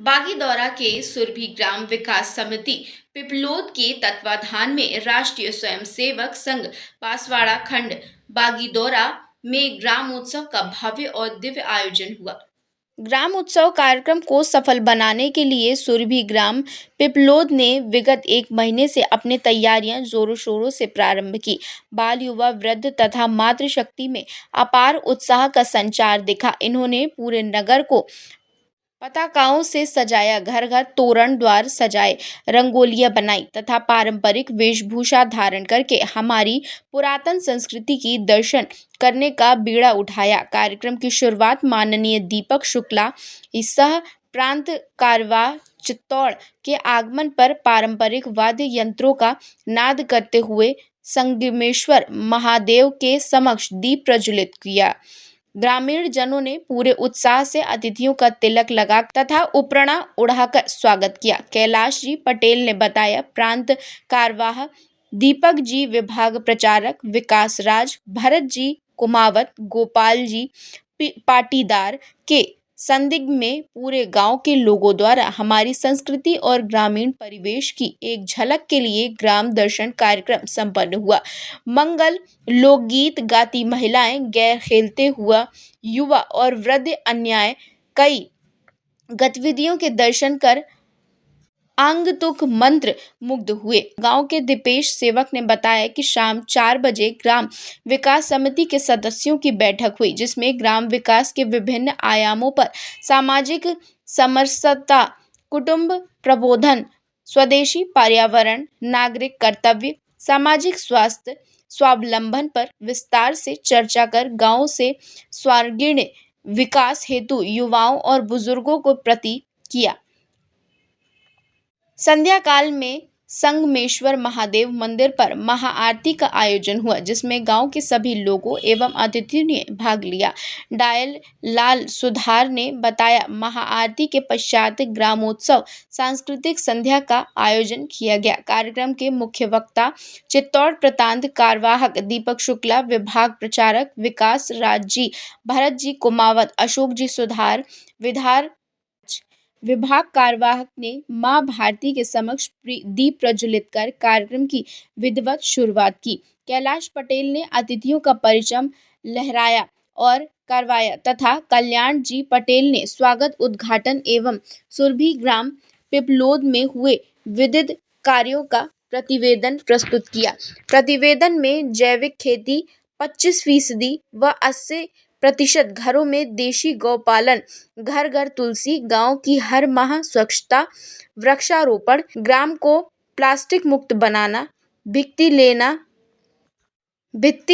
बागीदौरा के सुरभि ग्राम विकास समिति पिपलोद के तत्वाधान में राष्ट्रीय स्वयंसेवक संघ बांसवाड़ा खंड बागीदौरा में ग्राम उत्सव का भव्य और दिव्य आयोजन हुआ। ग्राम उत्सव कार्यक्रम को सफल बनाने के लिए सुरभि ग्राम पिपलोद ने विगत 1 महीने से अपनी तैयारियां जोरों शोरों से प्रारंभ की। बाल, युवा, वृद्ध तथा मातृशक्ति में अपार उत्साह का संचार दिखा। इन्होंने पूरे नगर को पताकाओं से सजाया, घर घर तोरण द्वार सजाए, रंगोलियां बनाई तथा पारंपरिक वेशभूषा धारण करके हमारी पुरातन संस्कृति की दर्शन करने का बीड़ा उठाया। कार्यक्रम की शुरुआत माननीय दीपक शुक्ला सह प्रांत कारवाह चित्तौड़ के आगमन पर पारंपरिक वाद्य यंत्रों का नाद करते हुए संगमेश्वर महादेव के समक्ष दीप प्रज्वलित किया। ग्रामीण जनों ने पूरे उत्साह से अतिथियों का तिलक लगा तथा उपरणा उड़ाकर स्वागत किया। कैलाश जी पटेल ने बताया, प्रांत कारवाह दीपक जी, विभाग प्रचारक विकास राज, भरत जी कुमावत, गोपाल जी पाटीदार के संदिग्ध में पूरे गांव के लोगों द्वारा हमारी संस्कृति और ग्रामीण परिवेश की एक झलक के लिए ग्राम दर्शन कार्यक्रम संपन्न हुआ। मंगल लोकगीत गाती महिलाएं, गैर खेलते हुआ युवा और वृद्ध अन्य कई गतिविधियों के दर्शन कर आगंतुक मंत्र मुग्ध हुए। गांव के दीपेश सेवक ने बताया कि शाम 4 बजे ग्राम विकास समिति के सदस्यों की बैठक हुई, जिसमें ग्राम विकास के विभिन्न आयामों पर सामाजिक समरसता, कुटुंब प्रबोधन, स्वदेशी पर्यावरण, नागरिक कर्तव्य, सामाजिक स्वास्थ्य, स्वावलंबन पर विस्तार से चर्चा कर गांव से सर्वांगीण विकास हेतु युवाओं और बुजुर्गों को प्रति किया। संध्या काल में संगमेश्वर महादेव मंदिर पर महाआरती का आयोजन हुआ, जिसमें गांव के सभी लोगों एवं अतिथियों ने भाग लिया। डायल लाल सुधार ने बताया, महाआरती के पश्चात ग्रामोत्सव सांस्कृतिक संध्या का आयोजन किया गया। कार्यक्रम के मुख्य वक्ता चित्तौड़ प्रांत कारवाहक दीपक शुक्ला, विभाग प्रचारक विकास राज जी, भरत जी कुमावत, अशोक जी सुधार, विभाग कार्यवाहक ने मां भारती के समक्ष दीप प्रज्वलित कर कार्यक्रम की विधिवत शुरुआत की। कैलाश पटेल ने अतिथियों का परिचय लहराया और करवाया तथा कल्याण जी पटेल ने स्वागत उद्घाटन एवं सुरभि ग्राम पिपलोद में हुए विविध कार्यों का प्रतिवेदन प्रस्तुत किया। प्रतिवेदन में जैविक खेती 25% व 80% घरों में देशी गौपालन, घर घर तुलसी, गांव की हर माह स्वच्छता, वृक्षारोपण, ग्राम को प्लास्टिक मुक्त बनाना, भित्ति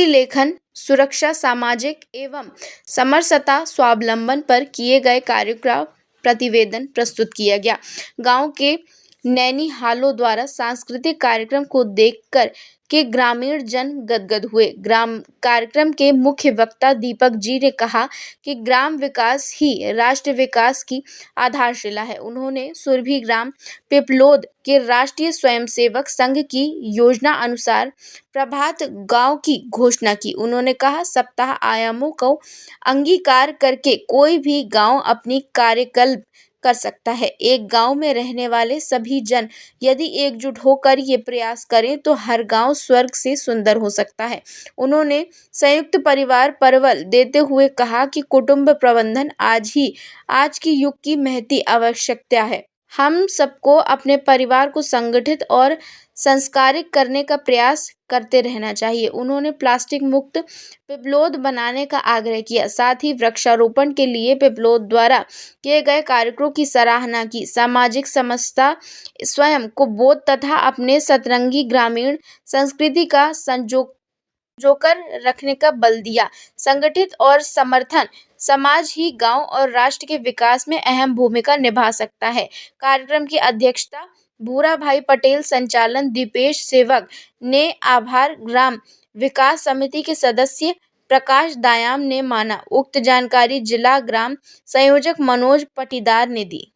लेखन, सुरक्षा, सामाजिक एवं समरसता, स्वावलंबन पर किए गए कार्यों का प्रतिवेदन प्रस्तुत किया गया। गांव के नैनिहालों द्वारा सांस्कृतिक कार्यक्रम को देखकर के ग्रामीण जन गदगद हुए। ग्राम कार्यक्रम के मुख्य वक्ता दीपक जी ने कहा कि ग्राम विकास ही राष्ट्र विकास की आधारशिला है। उन्होंने सुरभि ग्राम पिपलोद के राष्ट्रीय स्वयंसेवक संघ की योजना अनुसार प्रभात गांव की घोषणा की। उन्होंने कहा, सप्ताह आयामों को अंगीकार करके कोई भी गांव अपनी कार्यकल्प कर सकता है। एक गांव में रहने वाले सभी जन यदि एकजुट होकर ये प्रयास करें तो हर गांव स्वर्ग से सुंदर हो सकता है। उन्होंने संयुक्त परिवार परवल देते हुए कहा कि कुटुंब प्रबंधन आज की युग की महती आवश्यकता है। हम सबको अपने परिवार को संगठित और संस्कारिक करने का प्रयास करते रहना चाहिए। उन्होंने प्लास्टिक मुक्त पिपलोद बनाने का आग्रह किया। साथ ही वृक्षारोपण के लिए पिपलोद द्वारा किए गए कार्यक्रमों की सराहना की। सामाजिक समरसता, स्वयं को बोध तथा अपने सतरंगी ग्रामीण संस्कृति का जोकर रखने का बल दिया। संगठित और समर्थन समाज ही गांव और राष्ट्र के विकास में अहम भूमिका निभा सकता है। कार्यक्रम की अध्यक्षता भूरा भाई पटेल, संचालन दीपेश सेवक ने आभार ग्राम विकास समिति के सदस्य प्रकाश दायाम ने माना। उक्त जानकारी जिला ग्राम संयोजक मनोज पाटीदार ने दी।